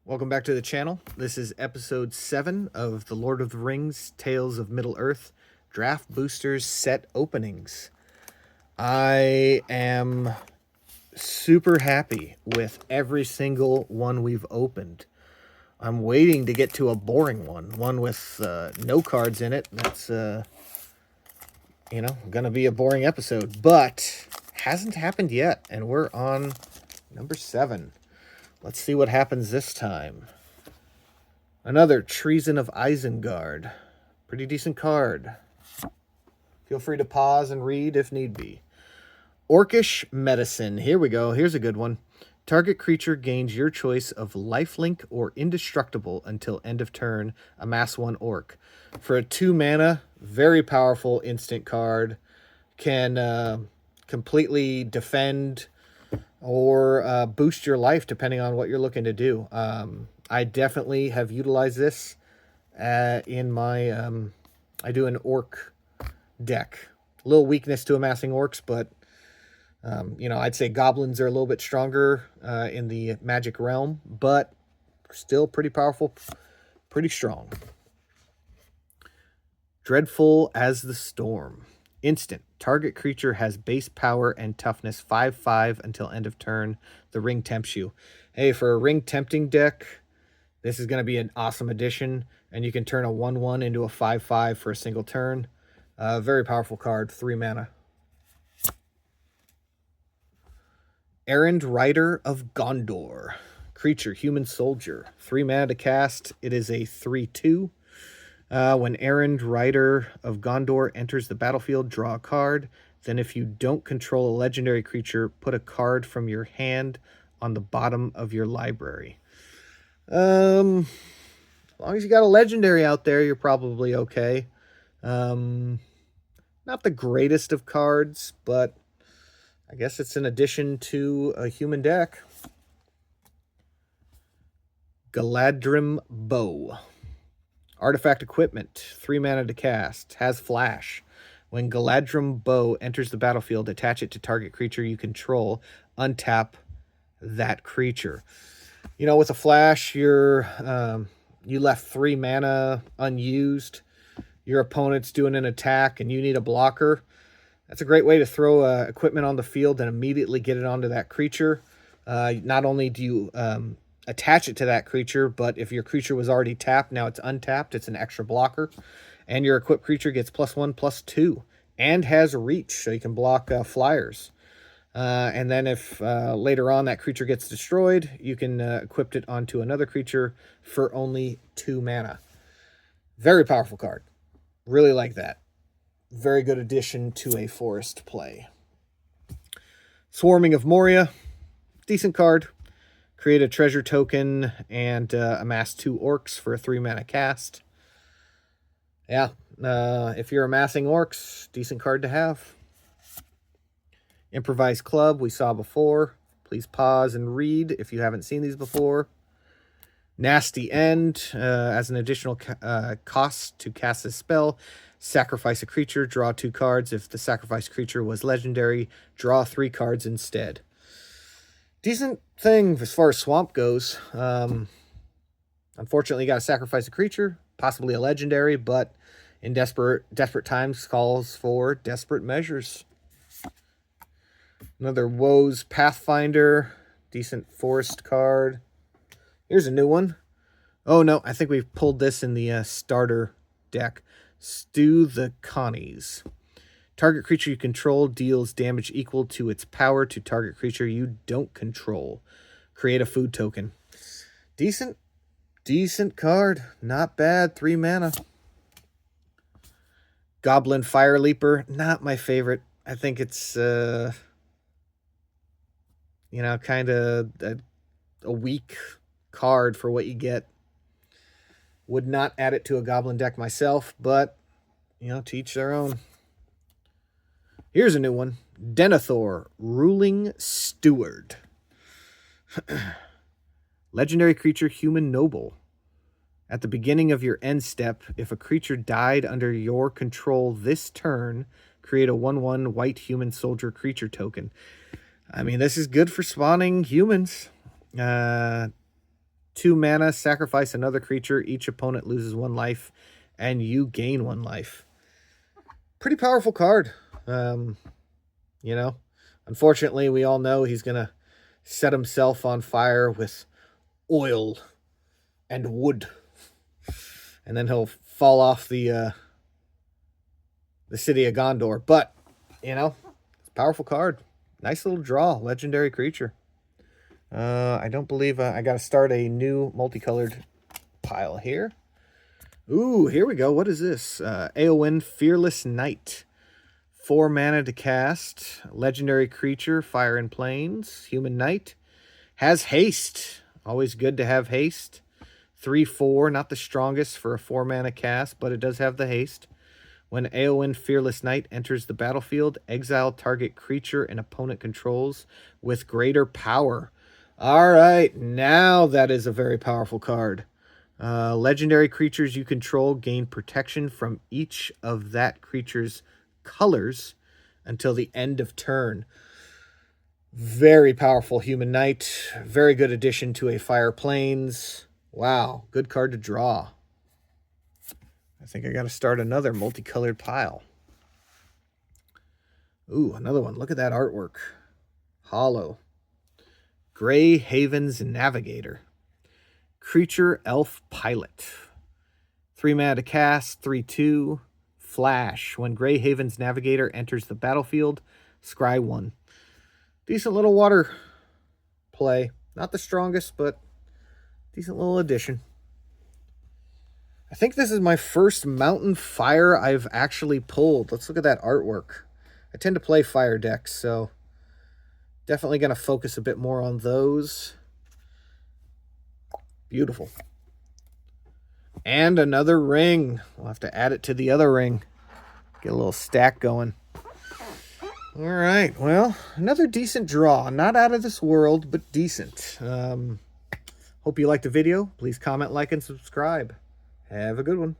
Welcome back to the channel. This is episode 7 of the Lord of the Rings Tales of Middle-earth Draft Boosters set openings. I am super happy with every single one we've opened. I'm waiting to get to a boring one with no cards in it. That's, gonna be a boring episode, but hasn't happened yet, and we're on number 7. Let's see what happens this time. Another Treason of Isengard. Pretty decent card. Feel free to pause and read if need be. Orcish Medicine. Here we go. Here's a good one. Target creature gains your choice of lifelink or indestructible until end of turn. Amass 1 orc. For a 2 mana, very powerful instant card. Can completely defend or boost your life depending on what you're looking to do. I definitely have utilized this in my I do an orc deck. A little weakness to amassing orcs, but I'd say goblins are a little bit stronger in the magic realm, but still pretty powerful, pretty strong. Dreadful as the Storm. Instant. Target creature has base power and toughness 5/5 until end of turn. The ring tempts you. Hey, for a ring tempting deck, this is going to be an awesome addition, and you can turn a 1/1 into a 5/5 for a single turn. Very powerful card, 3 mana. Errand Rider of Gondor. Creature, human soldier. 3 mana to cast. It is a 3/2. When Errand Rider of Gondor enters the battlefield, draw a card. Then if you don't control a legendary creature, put a card from your hand on the bottom of your library. As long as you got a legendary out there, you're probably okay. Not the greatest of cards, but I guess it's an addition to a human deck. Galadrim Bow. Artifact equipment, 3 mana to cast, has flash. When Galadrim Bow enters the battlefield, attach it to target creature you control, untap that creature. With a flash, you left 3 mana unused. Your opponent's doing an attack and you need a blocker. That's a great way to throw equipment on the field and immediately get it onto that creature. Not only do you attach it to that creature, but if your creature was already tapped, now it's untapped. It's an extra blocker. And your equipped creature gets +1/+2 and has reach, so you can block flyers. And then if later on that creature gets destroyed, you can equip it onto another creature for only 2 mana. Very powerful card. Really like that. Very good addition to a forest play. Swarming of Moria. Decent card. Create a treasure token and amass 2 orcs for a 3 mana cast. Yeah, if you're amassing orcs, decent card to have. Improvised Club, we saw before. Please pause and read if you haven't seen these before. Nasty End, as an additional cost to cast a spell, sacrifice a creature, draw 2 cards. If the sacrificed creature was legendary, draw 3 cards instead. Decent thing as far as swamp goes. Unfortunately, you got to sacrifice a creature, possibly a legendary, but in desperate times calls for desperate measures. Another Woes Pathfinder, decent forest card. Here's a new one. Oh no, I think we've pulled this in the starter deck. Stew the Connies. Target creature you control deals damage equal to its power to target creature you don't control. Create a food token. Decent card. Not bad. 3 mana. Goblin Fire Leaper. Not my favorite. I think it's, kind of a weak card for what you get. Would not add it to a Goblin deck myself, but, to each their own. Here's a new one. Denethor, Ruling Steward. Legendary creature, human noble. At the beginning of your end step, if a creature died under your control this turn, create a 1/1 white human soldier creature token. I mean, this is good for spawning humans. 2 mana, sacrifice another creature. Each opponent loses 1 life, and you gain 1 life. Pretty powerful card. You know, unfortunately, we all know he's going to set himself on fire with oil and wood. And then he'll fall off the city of Gondor. But, you know, it's a powerful card. Nice little draw. Legendary creature. I don't believe I got to start a new multicolored pile here. Ooh, here we go. What is this? Aowen Fearless Knight. 4 mana to cast. Legendary creature, Fire and Plains. Human Knight. Has haste. Always good to have haste. 3/4, not the strongest for a 4 mana cast, but it does have the haste. When Aowen Fearless Knight enters the battlefield, exile target creature and opponent controls with greater power. All right, now that is a very powerful card. Legendary creatures you control gain protection from each of that creature's colors until the end of turn. Very powerful Human Knight. Very good addition to a Fire Plains. Wow, good card to draw. I think I got to start another multicolored pile. Ooh, another one. Look at that artwork. Hollow. Grey Haven's Navigator. Creature Elf Pilot. 3 mana to cast, 3/2. Flash. When Grey Haven's Navigator enters the battlefield, scry 1. Decent little water play. Not the strongest, but decent little addition. I think this is my first Mountain Fire I've actually pulled. Let's look at that artwork. I tend to play fire decks, so definitely going to focus a bit more on those. Beautiful. And another ring. We'll have to add it to the other ring. Get a little stack going. All right, well, another decent draw. Not out of this world, but decent. Hope you liked the video. Please comment, like, and subscribe. Have a good one.